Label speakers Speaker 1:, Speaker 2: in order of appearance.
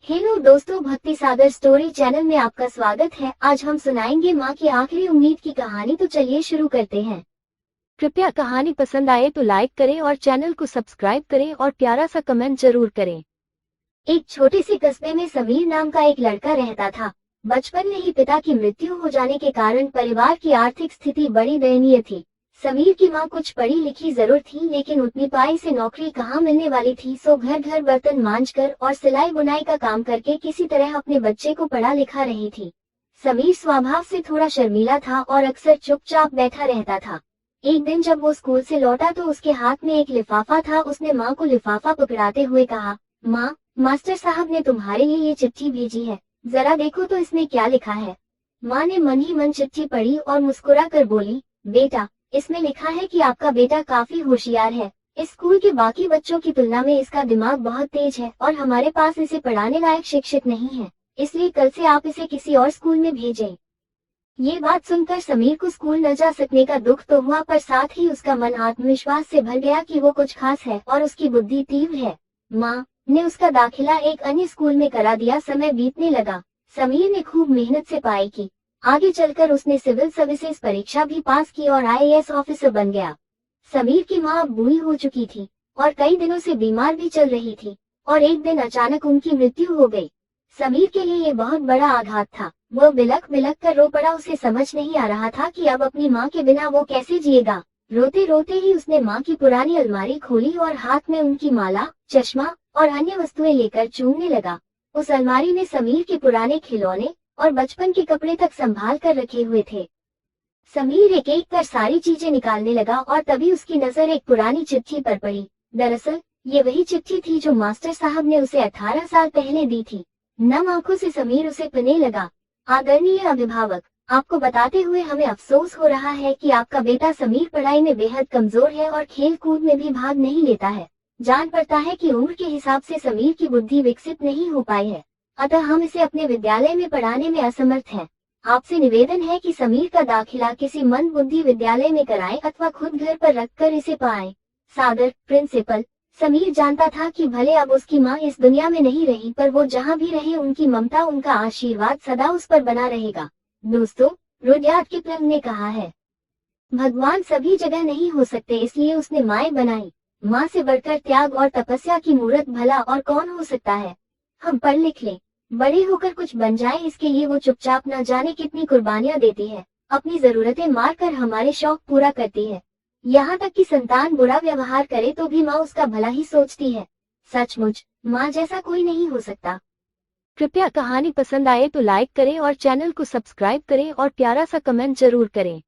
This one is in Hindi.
Speaker 1: हेलो दोस्तों, भक्ति सागर स्टोरी चैनल में आपका स्वागत है। आज हम सुनाएंगे माँ की आखिरी उम्मीद की कहानी। तो चलिए शुरू करते हैं।
Speaker 2: कृपया कहानी पसंद आए तो लाइक करें और चैनल को सब्सक्राइब करें और प्यारा सा कमेंट जरूर करें।
Speaker 1: एक छोटे से कस्बे में समीर नाम का एक लड़का रहता था। बचपन में ही पिता की मृत्यु हो जाने के कारण परिवार की आर्थिक स्थिति बड़ी दयनीय थी। समीर की माँ कुछ पढ़ी लिखी जरूर थी, लेकिन उतनी पाई से नौकरी कहाँ मिलने वाली थी। सो घर घर बर्तन मांजकर और सिलाई बुनाई का काम करके किसी तरह अपने बच्चे को पढ़ा लिखा रही थी। समीर स्वभाव से थोड़ा शर्मीला था और अक्सर चुपचाप बैठा रहता था। एक दिन जब वो स्कूल से लौटा तो उसके हाथ में एक लिफाफा था। उसने माँ को लिफाफा पकड़ाते हुए कहा, माँ, मास्टर साहब ने तुम्हारे लिए ये चिट्ठी भेजी है, जरा देखो तो इसमें क्या लिखा है। माँ ने मन ही मन चिट्ठी पढ़ी और मुस्कुरा कर बोली, बेटा, इसमें लिखा है कि आपका बेटा काफी होशियार है। इस स्कूल के बाकी बच्चों की तुलना में इसका दिमाग बहुत तेज है और हमारे पास इसे पढ़ाने लायक शिक्षक नहीं है, इसलिए कल से आप इसे किसी और स्कूल में भेजें। ये बात सुनकर समीर को स्कूल न जा सकने का दुख तो हुआ, पर साथ ही उसका मन आत्मविश्वास से भर गया कि वो कुछ खास है और उसकी बुद्धि तीव्र है। माँ ने उसका दाखिला एक अन्य स्कूल में करा दिया। समय बीतने लगा। समीर ने खूब मेहनत से पढ़ाई की। आगे चलकर उसने सिविल सर्विसेज परीक्षा भी पास की और आईएएस ऑफिसर बन गया। समीर की माँ अब बूढ़ी हो चुकी थी और कई दिनों से बीमार भी चल रही थी, और एक दिन अचानक उनकी मृत्यु हो गई। समीर के लिए ये बहुत बड़ा आघात था। वो बिलख बिलख कर रो पड़ा। उसे समझ नहीं आ रहा था कि अब अपनी माँ के बिना वो कैसे जिएगा। रोते रोते ही उसने माँ की पुरानी अलमारी खोली और हाथ में उनकी माला, चश्मा और अन्य वस्तुएं लेकर चूमने लगा। उस अलमारी में समीर के पुराने खिलौने और बचपन के कपड़े तक संभाल कर रखे हुए थे। समीर एक एक कर सारी चीजें निकालने लगा और तभी उसकी नजर एक पुरानी चिट्ठी पर पड़ी। दरअसल ये वही चिट्ठी थी जो मास्टर साहब ने उसे 18 साल पहले दी थी। नम आंखों से समीर उसे पढ़ने लगा। आदरणीय अभिभावक, आपको बताते हुए हमें अफसोस हो रहा है कि आपका बेटा समीर पढ़ाई में बेहद कमजोर है और खेल कूद में भी भाग नहीं लेता है। जान पड़ता है कि उम्र के हिसाब से समीर की बुद्धि विकसित नहीं हो पाई है, अतः हम इसे अपने विद्यालय में पढ़ाने में असमर्थ हैं। आपसे निवेदन है कि समीर का दाखिला किसी मंद बुद्धि विद्यालय में कराएं अथवा खुद घर पर रखकर इसे पढ़ाएं। सादर, प्रिंसिपल। समीर जानता था कि भले अब उसकी माँ इस दुनिया में नहीं रही, पर वो जहाँ भी रहे उनकी ममता, उनका आशीर्वाद सदा उस पर बना रहेगा। दोस्तों, रुडयार्ड किपलिंग ने कहा है, भगवान सभी जगह नहीं हो सकते, इसलिए उसने माएँ बनाई। माँ से बढ़कर त्याग और तपस्या की मूर्त भला और कौन हो सकता है। हम पढ़ लिख लें, बड़े होकर कुछ बन जाए, इसके लिए वो चुपचाप न जाने कितनी कुर्बानियां देती है। अपनी जरूरतें मार कर हमारे शौक पूरा करती है। यहाँ तक कि संतान बुरा व्यवहार करे तो भी माँ उसका भला ही सोचती है। सचमुच माँ जैसा कोई नहीं हो सकता।
Speaker 2: कृपया कहानी पसंद आए तो लाइक करें और चैनल को सब्सक्राइब करें और प्यारा सा कमेंट जरूर करें।